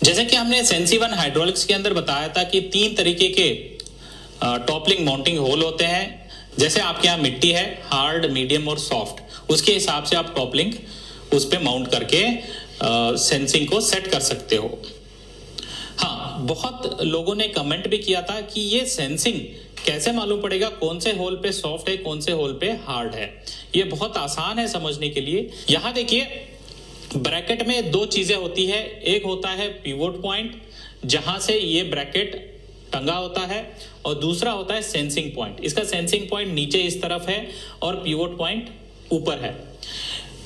जैसे कि हमने सेंसी वन हाइड्रोलिक्स के अंदर बताया था कि 3 तरीके के टॉपलिंग माउंटिंग होल होते हैं। जैसे आपके यहाँ मिट्टी है, हार्ड, मीडियम और सॉफ्ट, उसके हिसाब से आप टॉपलिंग उस पे माउंट करके सेंसिंग को सेट कर सकते हो। हाँ, बहुत लोगों ने कमेंट भी किया था कि ये सेंसिंग कैसे मालूम पड़ेगा कौन से होल पे सॉफ्ट है, कौन से होल पे हार्ड है। ये बहुत आसान है समझने के लिए। यहाँ देखिए, ब्रैकेट में 2 चीजें होती है। एक होता है पिवोट पॉइंट, जहां से ये ब्रैकेट टंगा होता है, और दूसरा होता है सेंसिंग पॉइंट। इसका सेंसिंग पॉइंट नीचे इस तरफ है और पिवोट पॉइंट ऊपर है।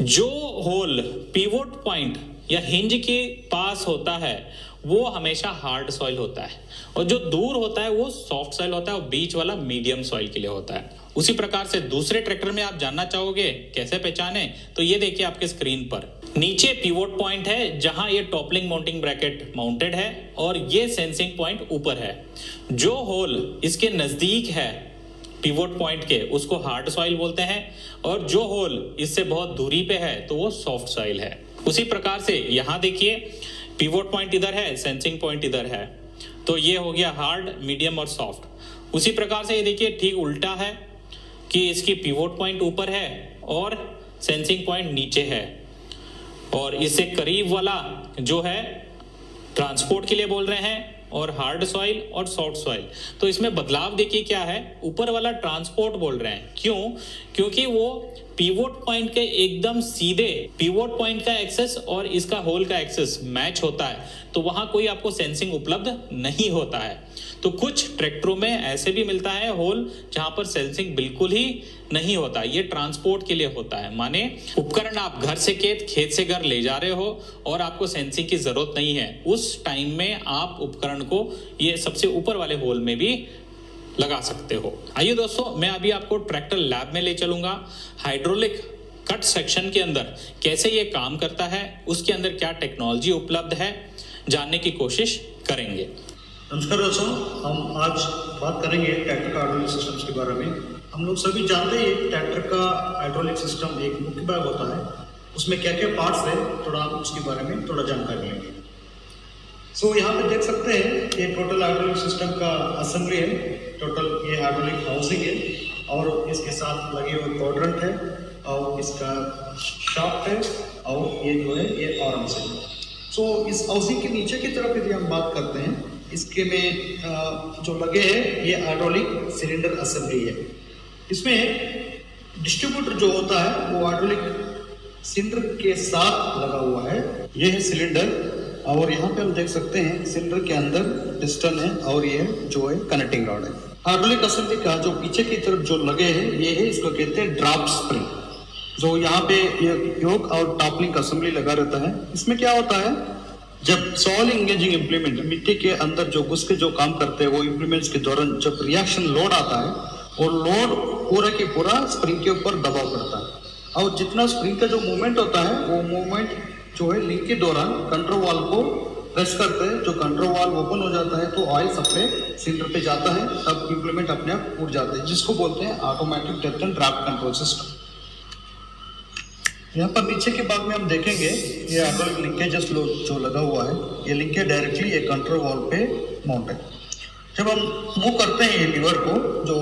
जो होल पिवोट पॉइंट या हिंज के पास होता है वो हमेशा हार्ड सॉइल होता है, और जो दूर होता है वो सॉफ्ट सॉइल होता है, और बीच वाला मीडियम सॉइल के लिए होता है। उसी प्रकार से दूसरे ट्रैक्टर में आप जानना चाहोगे कैसे पहचाने, तो ये देखिए आपके स्क्रीन पर नीचे पिवोट पॉइंट है जहां ये टॉपलिंग माउंटिंग ब्रैकेट माउंटेड है, और ये सेंसिंग पॉइंट ऊपर है। जो होल इसके नजदीक है पिवोट पॉइंट के, उसको हार्ड सॉइल बोलते हैं, और जो होल इससे बहुत दूरी पे है तो वो सॉफ्ट सॉइल है। उसी प्रकार से यहां देखिए, पिवोट पॉइंट इधर है, सेंसिंग पॉइंट इधर है, तो ये हो गया हार्ड, मीडियम और सॉफ्ट। उसी प्रकार से ये देखिए ठीक उल्टा है कि इसकी पिवोट पॉइंट ऊपर है और सेंसिंग पॉइंट नीचे है, और इससे करीब वाला जो है ट्रांसपोर्ट के लिए बोल रहे हैं, और हार्ड सॉइल और सॉफ्ट सॉइल। तो इसमें बदलाव देखिए क्या है, ऊपर वाला ट्रांसपोर्ट बोल रहे हैं। क्यों? क्योंकि वो पिवोट पॉइंट के एकदम सीधे, पिवोट पॉइंट का एक्सेस और इसका होल का एक्सेस मैच होता है, तो वहां कोई आपको सेंसिंग उपलब्ध नहीं होता है। तो कुछ ट्रैक्टरों में ऐसे भी मिलता है होल जहां पर सेंसिंग बिल्कुल ही नहीं होता। ये ट्रांसपोर्ट के लिए होता है, माने उपकरण आप घर से खेत से घर ले जा रहे हो और आपको सेंसिंग की जरूरत नहीं है, उस टाइम में आप उपकरण को ये सबसे ऊपर वाले होल में भी लगा सकते हो। आइए दोस्तों, मैं अभी आपको ट्रैक्टर लैब में ले चलूंगा। हाइड्रोलिक कट सेक्शन के अंदर कैसे ये काम करता है, उसके अंदर क्या टेक्नोलॉजी उपलब्ध है, जानने की कोशिश करेंगे। नमस्कार दोस्तों, हम आज बात करेंगे ट्रैक्टर का हाइड्रोलिक सिस्टम्स के बारे में। हम लोग सभी जानते हैं ट्रैक्टर का हाइड्रोलिक सिस्टम एक मुख्य भाग होता है। उसमें क्या क्या पार्ट्स है, थोड़ा उसके बारे में थोड़ा जानकारी लेंगे। सो यहाँ पे देख सकते हैं ये टोटल हाइड्रोलिक सिस्टम का असेंबली है। टोटल ये हाइड्रोलिक हाउसिंग है, और इसके साथ लगे हुए क्वाड्रेंट है, और इसका शाफ्ट है, और ये जो है ये आर्म्स है। सो इस हाउसिंग के नीचे की तरफ यदि हम बात करते हैं, इसके में जो लगे हैं ये हाइड्रोलिक सिलेंडर असेंबली है। इसमें डिस्ट्रीब्यूटर जो होता है वो हाइड्रोलिक सिलेंडर के साथ लगा हुआ है। ये है सिलेंडर, और यहाँ पे हम देख सकते हैं सिलेंडर के अंदर पिस्टन है, और ये जो है कनेक्टिंग रॉड है। हाइड्रोलिक असेंबली का जो पीछे की तरफ जो लगे हैं ये है, इसको कहते हैं ड्रॉप स्प्रिंग, जो यहाँ पे योक और टॉपलिंग असेंबली लगा रहता है। इसमें क्या होता है, जब सॉइल इंगेजिंग इम्प्लीमेंट, मिट्टी के अंदर जो घुस के जो काम करते हैं वो इम्प्लीमेंट्स के दौरान जब रिएक्शन लोड आता है, और लोड पूरा की पूरा स्प्रिंग के ऊपर दबाव करता है, और जितना स्प्रिंग का जो मूवमेंट होता है वो मूवमेंट जो है लिंक के दौरान कंट्रोल वाल्व को प्रेस करते हैं। जो कंट्रोल वाल्व ओपन हो जाता है तो ऑयल सप्लाई सिलेंडर पे जाता है, तब इम्प्लीमेंट अपने आप उड़ जाते हैं, जिसको बोलते हैं automatic depth and draft control system. यहाँ पर नीचे के भाग में हम देखेंगे ये हाइड्रोलिक लिंकेजेस जो लगा हुआ है, ये लिंकेज डायरेक्टली एक कंट्रोल वाल्व पे माउंट है। जब हम मूव करते हैं ये लीवर को, जो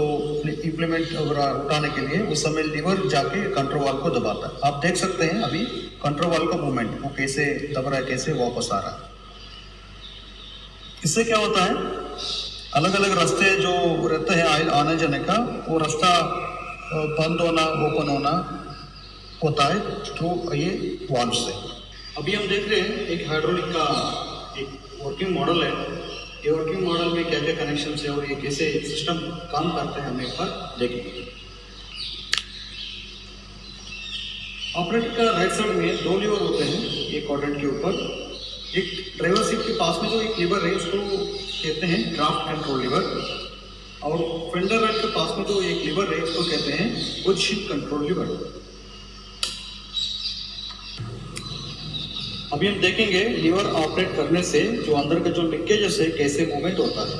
इम्प्लीमेंट उठाने के लिए, उस समय लीवर जाके कंट्रोल वाल्व को दबाता है। आप देख सकते हैं अभी कंट्रोल वाल्व का मूवमेंट, वो कैसे दब रहा है, कैसे वापस आ रहा है। इससे क्या होता है, अलग अलग रास्ते जो रहते हैं ऑयल आने जाने का, वो रास्ता बंद होना, ओपन होना होता है थ्रू ये वाल्व से। अभी हम देख रहे हैं एक हाइड्रोलिक का एक वर्किंग मॉडल है। ये वर्किंग मॉडल में क्या क्या कनेक्शन है और ये कैसे सिस्टम काम करते हैं हम एक बार देखेंगे। ऑपरेटर का राइट साइड में 2 लीवर होते हैं एक क्वाड्रेंट के ऊपर। एक ड्राइवर सीट के पास में जो एक लीवर है उसको कहते हैं ड्राफ्ट कंट्रोल लीवर, और फेंडर राइट के पास में जो एक लीवर है उसको कहते हैं पोजीशन कंट्रोल लीवर। अभी हम देखेंगे लीवर ऑपरेट करने से जो अंदर का जो लिंकेजेस है कैसे मूवमेंट होता है।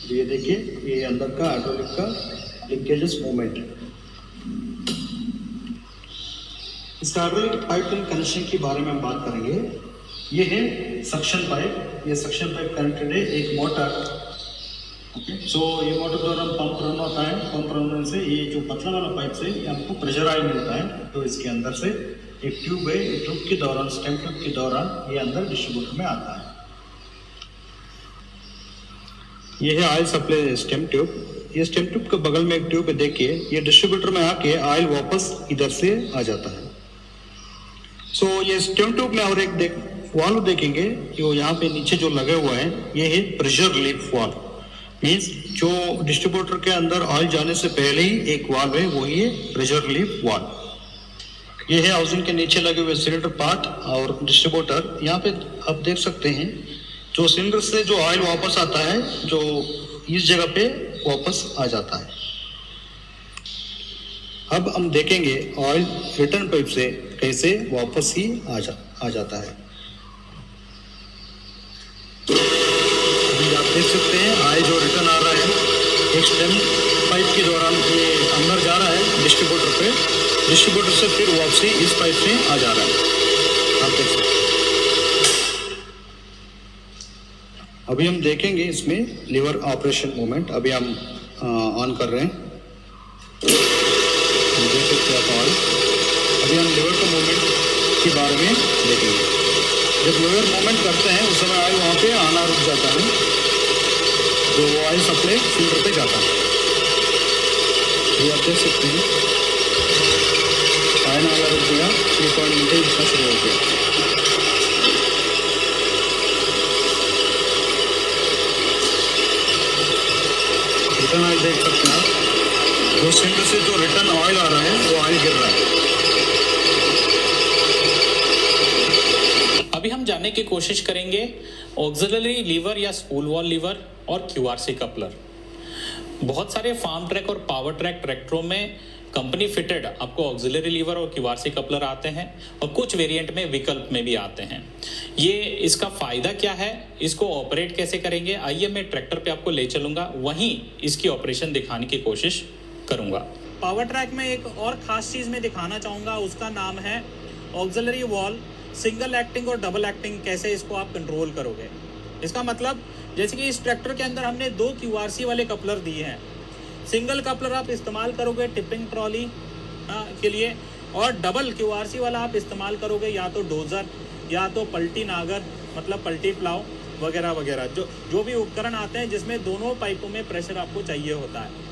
ये देखिए, ये अंदर का हाइड्रोलिक का लिंकेजेस मूवमेंट है। इस हाइड्रोलिक पाइपलाइन कनेक्शन के बारे में हम बात करेंगे। ये है सक्शन पाइप, ये सक्शन पाइप कनेक्टेड है एक मोटर। ओके, सो ये मोटर द्वारा पंप रन होता है, पंप रन होने से ये जो पतला वाला पाइप से ये आपको प्रेशर ऑयल मिलता है। तो इसके अंदर से एक ट्यूब है, ट्यूब के दौरान, स्टेम ट्यूब के दौरान ये अंदर डिस्ट्रीब्यूटर में आता है। ये है ऑयल सप्लाई स्टेम ट्यूब। ये स्टेम ट्यूब के बगल में एक ट्यूब है, देखिए ये डिस्ट्रीब्यूटर में आके ऑयल वापस इधर से आ जाता है। सो ये स्टेम ट्यूब में और एक वाल्व देखेंगे, जो यहाँ पे नीचे जो लगे हुआ है ये है प्रेशर रिलीफ वाल्व। मीन्स जो डिस्ट्रीब्यूटर के अंदर ऑयल जाने से पहले ही एक वाल्व है, वही है प्रेशर रिलीफ वाल्व। ये है हाउसिंग के नीचे लगे हुए सिलेंडर पार्ट और डिस्ट्रीब्यूटर। यहाँ पे आप देख सकते हैं जो सिलेंडर से जो ऑयल वापस आता है, जो इस जगह पे वापस आ जाता है। अब हम देखेंगे ऑयल रिटर्न पाइप से कैसे वापस ही आ जाता है। अभी आप देख सकते हैं ऑयल जो रिटर्न आ रहा है एक स्टेम पाइप के दौरान ये अंदर जा रहा है डिस्ट्रीब्यूटर पे, डिस्ट्रीब्यूटर से फिर वापसी इस पाइप से आ जा रहा है, आप देख सकते हैं। अभी हम देखेंगे इसमें लीवर ऑपरेशन मूवमेंट। अभी हम ऑन कर रहे हैं, देख सकते हैं आप ऑयल। अभी हम लीवर का मूवमेंट के बारे में देखेंगे। जब लीवर मूवमेंट करते हैं उस समय ऑयल वहाँ पे आना रुक जाता है, जो ऑयल सप्लाई फिल्टर पे जाता है। ये आप देख सकते हैं ऑयल आना रुक गया, 3 मिनट इसका शुरू हो गया। रिटर्न ऑयल देख सकते हैं आप, जो सिलेंडर से जो रिटर्न ऑयल आ रहा है वो ऑयल गिर रहा है। अभी हम जानने की कोशिश करेंगे ऑक्सिलरी लीवर या स्पूल वॉल लीवर और क्यूआरसी कपलर। बहुत सारे फार्म ट्रैक और पावर ट्रैक ट्रैक्टरों में कंपनी फिटेड आपको ऑक्सिलरी लीवर और क्यूआरसी कपलर आते हैं और कुछ वेरिएंट में विकल्प में भी आते हैं। ये इसका फायदा क्या है, इसको ऑपरेट कैसे करेंगे, आइए मैं ट्रैक्टर पे आपको ले चलूंगा, वहीं इसकी ऑपरेशन दिखाने की कोशिश करूंगा। पावर ट्रैक में एक और खास चीज़ मैं दिखाना चाहूँगा, उसका नाम है ऑक्सिलरी वॉल सिंगल एक्टिंग और डबल एक्टिंग। कैसे इसको आप कंट्रोल करोगे, इसका मतलब जैसे कि इस ट्रैक्टर के अंदर हमने 2 क्यूआरसी वाले कपलर दिए हैं। सिंगल कपलर आप इस्तेमाल करोगे टिपिंग ट्रॉली के लिए, और डबल क्यूआरसी वाला आप इस्तेमाल करोगे या तो डोजर या तो पलटी नागर, मतलब पलटी प्लाव वगैरह वगैरह, जो भी उपकरण आते हैं जिसमें दोनों पाइपों में प्रेशर आपको चाहिए होता है।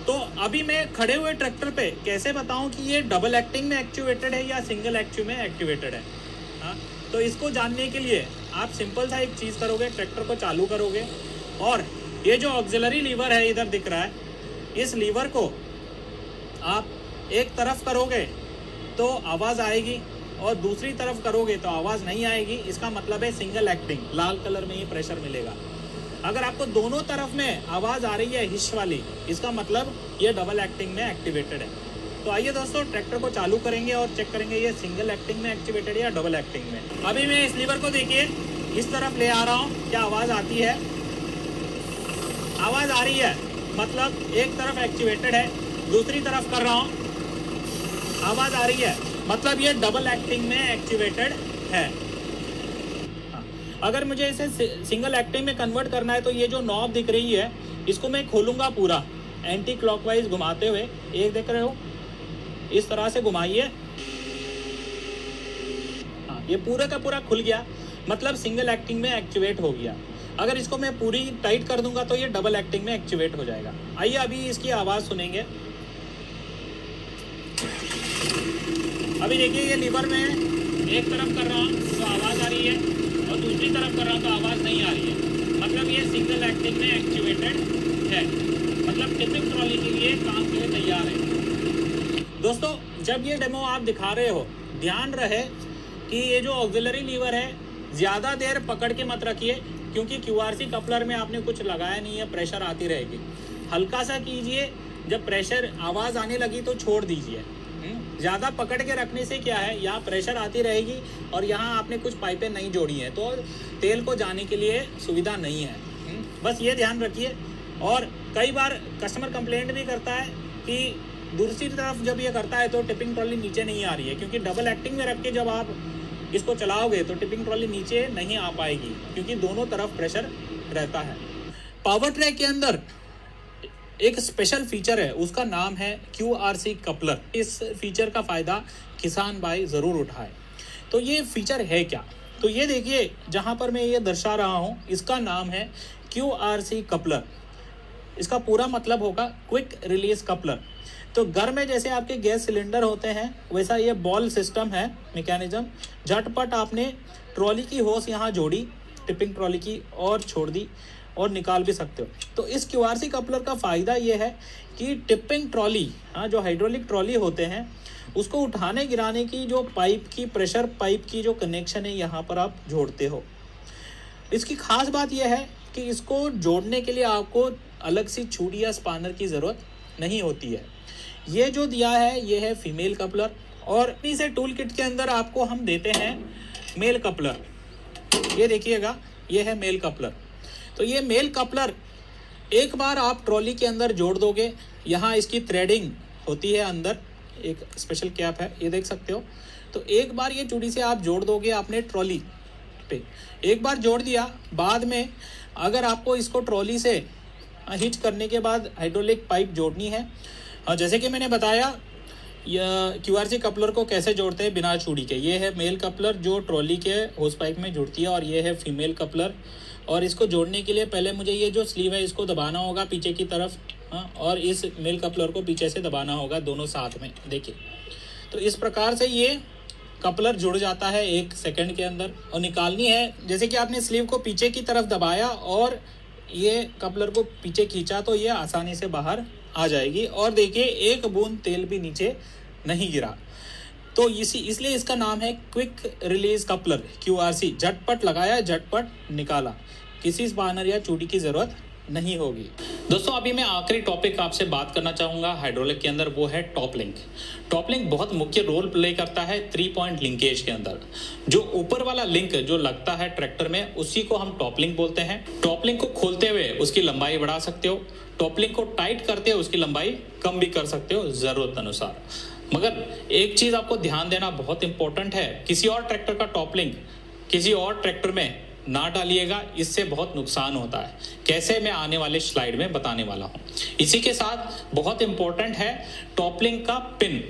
तो अभी मैं खड़े हुए ट्रैक्टर पे कैसे बताऊं कि ये डबल एक्टिंग में एक्टिवेटेड है या सिंगल एक्टिव में एक्टिवेटेड है। हाँ, तो इसको जानने के लिए आप सिंपल सा एक चीज़ करोगे, ट्रैक्टर को चालू करोगे और ये जो ऑक्सिलरी लीवर है इधर दिख रहा है, इस लीवर को आप एक तरफ करोगे तो आवाज़ आएगी और दूसरी तरफ करोगे तो आवाज़ नहीं आएगी। इसका मतलब है सिंगल एक्टिंग, लाल कलर में ही प्रेशर मिलेगा। अगर आपको दोनों तरफ में आवाज़ आ रही है हिश वाली, इसका मतलब ये डबल एक्टिंग में एक्टिवेटेड है। तो आइए दोस्तों ट्रैक्टर को चालू करेंगे और चेक करेंगे ये सिंगल एक्टिंग में एक्टिवेटेड है या डबल एक्टिंग में। अभी मैं इस लीवर को देखिए इस तरफ ले आ रहा हूँ, क्या आवाज़ आती है? आवाज़ आ रही है, मतलब एक तरफ एक्टिवेटेड है, दूसरी तरफ कर रहा हूँ आवाज़ आ रही है, मतलब ये डबल एक्टिंग में एक्टिवेटेड है। अगर मुझे इसे सिंगल एक्टिंग में कन्वर्ट करना है तो ये जो नॉब दिख रही है इसको मैं खोलूँगा पूरा एंटी क्लॉकवाइज घुमाते हुए। एक देख रहे हो, इस तरह से घुमाइए। हाँ, ये पूरा का पूरा खुल गया, मतलब सिंगल एक्टिंग में एक्टिवेट हो गया। अगर इसको मैं पूरी टाइट कर दूंगा तो ये डबल एक्टिंग में एक्टिवेट हो जाएगा। आइए अभी इसकी आवाज़ सुनेंगे। अभी देखिए ये लीवर में एक तरफ कर रहा हूँ तो आवाज़ आ रही है और दूसरी तरफ कर रहा हूँ तो आवाज़ नहीं आ रही है, मतलब ये सिंगल एक्टिंग में एक्टिवेटेड है, मतलब टिपिंग ट्रॉली के लिए काम के लिए तैयार है। दोस्तों जब ये डेमो आप दिखा रहे हो, ध्यान रहे कि ये जो ऑक्सिलरी लीवर है ज़्यादा देर पकड़ के मत रखिए, क्योंकि क्यूआरसी कपलर में आपने कुछ लगाया नहीं है, प्रेशर आती रहेगी। हल्का सा कीजिए, जब प्रेशर आवाज़ आने लगी तो छोड़ दीजिए। ज़्यादा पकड़ के रखने से क्या है, यहाँ प्रेशर आती रहेगी और यहाँ आपने कुछ पाइपें नहीं जोड़ी हैं तो तेल को जाने के लिए सुविधा नहीं है। बस ये ध्यान रखिए। और कई बार कस्टमर कंप्लेंट भी करता है कि दूसरी तरफ जब ये करता है तो टिपिंग ट्रॉली नीचे नहीं आ रही है, क्योंकि डबल एक्टिंग में रख के जब आप इसको चलाओगे तो टिपिंग ट्रॉली नीचे नहीं आ पाएगी, क्योंकि दोनों तरफ प्रेशर रहता है। पावर ट्रैक के अंदर एक स्पेशल फीचर है, उसका नाम है QRC कपलर। इस फीचर का फ़ायदा किसान भाई ज़रूर उठाए। तो ये फीचर है क्या? तो ये देखिए, जहाँ पर मैं ये दर्शा रहा हूँ, इसका नाम है QRC कपलर। इसका पूरा मतलब होगा क्विक रिलीज कपलर। तो घर में जैसे आपके गैस सिलेंडर होते हैं, वैसा ये बॉल सिस्टम है, मैकेनिज्म। झटपट आपने ट्रॉली की होस यहाँ जोड़ी, टिपिंग ट्रॉली की, और छोड़ दी और निकाल भी सकते हो। तो इस QRC कपलर का फ़ायदा ये है कि टिपिंग ट्रॉली, हाँ, जो हाइड्रोलिक ट्रॉली होते हैं, उसको उठाने गिराने की जो पाइप की, प्रेशर पाइप की जो कनेक्शन है, यहाँ पर आप जोड़ते हो। इसकी खास बात यह है कि इसको जोड़ने के लिए आपको अलग सी छुरी या स्पानर की ज़रूरत नहीं होती है। ये जो दिया है ये है फीमेल कपलर, और इन्हीं से टूल किट के अंदर आपको हम देते हैं मेल कपलर। ये देखिएगा, ये है मेल कपलर। तो ये मेल कपलर एक बार आप ट्रॉली के अंदर जोड़ दोगे, यहाँ इसकी थ्रेडिंग होती है, अंदर एक स्पेशल कैप है, ये देख सकते हो। तो एक बार ये चूड़ी से आप जोड़ दोगे आपने ट्रॉली पे, एक बार जोड़ दिया, बाद में अगर आपको इसको ट्रॉली से हिच करने के बाद हाइड्रोलिक पाइप जोड़नी है, जैसे कि मैंने बताया QRC कपलर को कैसे जोड़ते हैं बिना चूड़ी के। ये है मेल कपलर जो ट्रॉली के होस पाइप में जुड़ती है, और ये है फीमेल कपलर। और इसको जोड़ने के लिए पहले मुझे ये जो स्लीव है इसको दबाना होगा पीछे की तरफ, हाँ, और इस मेल कपलर को पीछे से दबाना होगा, दोनों साथ में। देखिए, तो इस प्रकार से ये कपलर जुड़ जाता है 1 सेकंड के अंदर। और निकालनी है, जैसे कि आपने स्लीव को पीछे की तरफ दबाया और ये कपलर को पीछे खींचा, तो ये आसानी से बाहर आ जाएगी। और देखिए, एक बूंद तेल भी नीचे नहीं गिरा। तो इसलिए इसका नाम है क्विक रिलीज कपलर, QRC। झटपट लगाया, झटपट निकाला, किसी स्पानर या चूड़ी की ज़रूरत नहीं होगी। दोस्तों, अभी मैं आखिरी टॉपिक आपसे बात करना चाहूँगा हाइड्रोलिक के अंदर, वो है टॉप लिंक। टॉप लिंक बहुत मुख्य रोल प्ले करता है 3 पॉइंट लिंकेज के अंदर। जो ऊपर वाला लिंक जो लगता है ट्रैक्टर में, उसी को हम टॉप लिंक बोलते हैं। टॉप लिंक को खोलते हुए उसकी लंबाई बढ़ा सकते हो, टॉप लिंक को टाइट करते हुए उसकी लंबाई कम भी कर सकते हो ज़रूरत अनुसार। मगर एक चीज़ आपको ध्यान देना बहुत इंपॉर्टेंट है, किसी और ट्रैक्टर का टॉप लिंक किसी और ट्रैक्टर में ना डालिएगा, इससे बहुत नुकसान होता है। कैसे, मैं आने वाले स्लाइड में बताने वाला हूँ। इसी के साथ बहुत इंपॉर्टेंट है टॉप लिंक का पिन,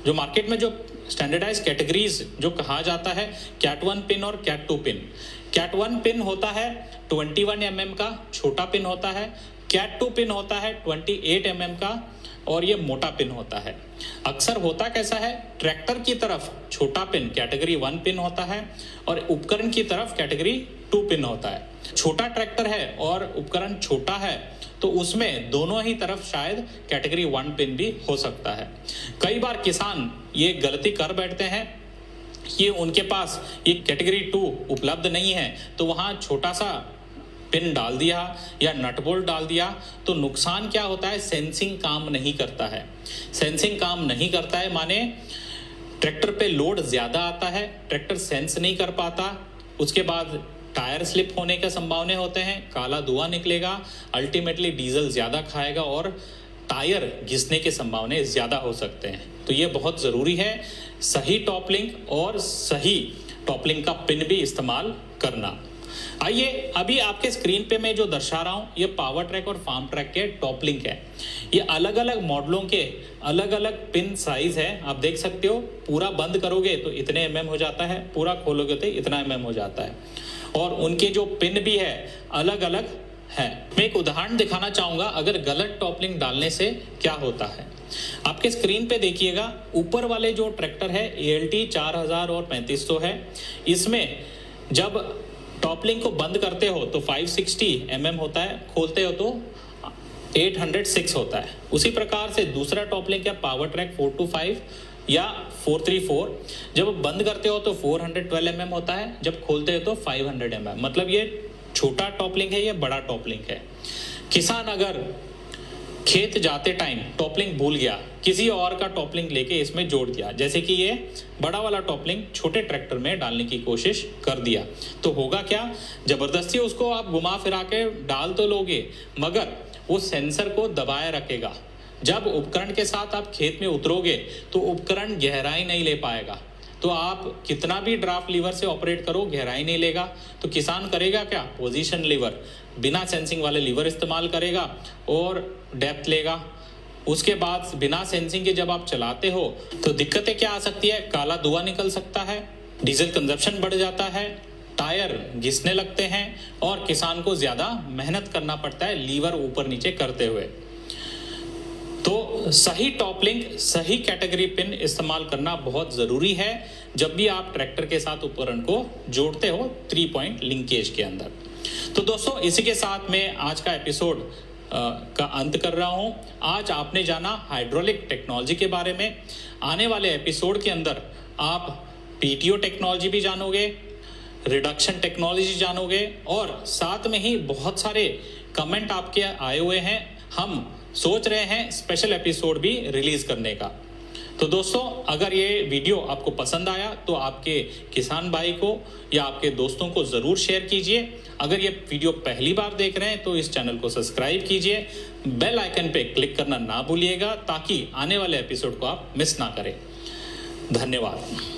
जो मार्केट में जो स्टैंडर्डाइज कैटेगरीज जो कहा जाता है, कैट 1 पिन और कैट 2 पिन। कैट 1 पिन होता है 21 mm का, छोटा पिन होता है। कैट 2 पिन होता है 28 mm का, और ये मोटा पिन होता है। अक्सर होता कैसा है, ट्रैक्टर की तरफ छोटा पिन कैटेगरी 1 पिन होता है, और उपकरण की तरफ कैटेगरी 2 पिन होता है। छोटा ट्रैक्टर है और उपकरण छोटा है, तो उसमें दोनों ही तरफ शायद कैटेगरी 1 पिन भी हो सकता है। कई बार किसान ये गलती कर बैठते हैं कि उनके पास ये कैटेगरी 2 उपलब्ध नहीं है, तो वहाँ छोटा सा पिन डाल दिया या नट बोल्ट डाल दिया, तो नुकसान क्या होता है, सेंसिंग काम नहीं करता है। सेंसिंग काम नहीं करता है माने ट्रैक्टर पे लोड ज़्यादा आता है, ट्रैक्टर सेंस नहीं कर पाता, उसके बाद टायर स्लिप होने के संभावना होते हैं, काला धुआं निकलेगा, अल्टीमेटली डीजल ज़्यादा खाएगा और टायर घिसने के संभावना ज़्यादा हो सकते हैं। तो ये बहुत ज़रूरी है सही टॉप लिंक और सही टॉप लिंक का पिन भी इस्तेमाल करना। आइए, अभी आपके स्क्रीन पे मैं जो दर्शा रहा हूँ, ये पावर ट्रैक और फार्म ट्रैक के टॉप लिंक है। ये अलग अलग मॉडलों के अलग अलग पिन साइज है, आप देख सकते हो। पूरा बंद करोगे तो इतने mm हो जाता है, पूरा खोलोगे तो इतना mm हो जाता है, और उनके जो पिन भी है अलग अलग है। मैं एक उदाहरण दिखाना चाहूँगा, अगर गलत टॉप लिंक डालने से क्या होता है। आपके स्क्रीन पे देखिएगा, ऊपर वाले जो ट्रैक्टर है ALT 4000 और 3500 है, इसमें जब टॉप लिंक को बंद करते हो तो 560 mm होता है, खोलते हो तो 806 होता है। उसी प्रकार से दूसरा टॉप लिंक है पावर ट्रैक 425 या 434, जब बंद करते हो तो 412 mm होता है, जब खोलते हो तो 500 mm। मतलब ये छोटा टॉप लिंक है, ये बड़ा टॉप लिंक है। किसान अगर खेत जाते टाइम टॉप लिंक भूल गया, किसी और का टॉप लिंक लेके इसमें जोड़ दिया, जैसे कि ये बड़ा वाला टॉप लिंक छोटे ट्रैक्टर में डालने की कोशिश कर दिया, तो होगा क्या, जबरदस्ती उसको आप घुमा फिरा के डाल तो लोगे, मगर वो सेंसर को दबाए रखेगा। जब उपकरण के साथ आप खेत में उतरोगे तो उपकरण गहराई नहीं ले पाएगा, तो आप कितना भी ड्राफ्ट लीवर से ऑपरेट करो गहराई नहीं लेगा। तो किसान करेगा क्या, पोजीशन लीवर, बिना सेंसिंग वाले लीवर इस्तेमाल करेगा और डेप्थ लेगा। उसके बाद बिना सेंसिंग के जब आप चलाते हो तो दिक्कतें क्या आ सकती है, काला धुआं निकल सकता है, डीजल कंजप्शन बढ़ जाता है, टायर घिसने लगते हैं और किसान को ज़्यादा मेहनत करना पड़ता है लीवर ऊपर नीचे करते हुए। तो सही टॉप लिंक, सही कैटेगरी पिन इस्तेमाल करना बहुत ज़रूरी है जब भी आप ट्रैक्टर के साथ उपकरण को जोड़ते हो 3 पॉइंट लिंकेज के अंदर। तो दोस्तों इसी के साथ मैं आज का एपिसोड का अंत कर रहा हूं। आज आपने जाना हाइड्रोलिक टेक्नोलॉजी के बारे में। आने वाले एपिसोड के अंदर आप पीटीओ टेक्नोलॉजी भी जानोगे, रिडक्शन टेक्नोलॉजी जानोगे और साथ में ही बहुत सारे कमेंट आपके आए हुए हैं। हम सोच रहे हैं स्पेशल एपिसोड भी रिलीज करने का। तो दोस्तों अगर ये वीडियो आपको पसंद आया तो आपके किसान भाई को या आपके दोस्तों को ज़रूर शेयर कीजिए। अगर ये वीडियो पहली बार देख रहे हैं तो इस चैनल को सब्सक्राइब कीजिए, बेल आइकन पे क्लिक करना ना भूलिएगा ताकि आने वाले एपिसोड को आप मिस ना करें। धन्यवाद।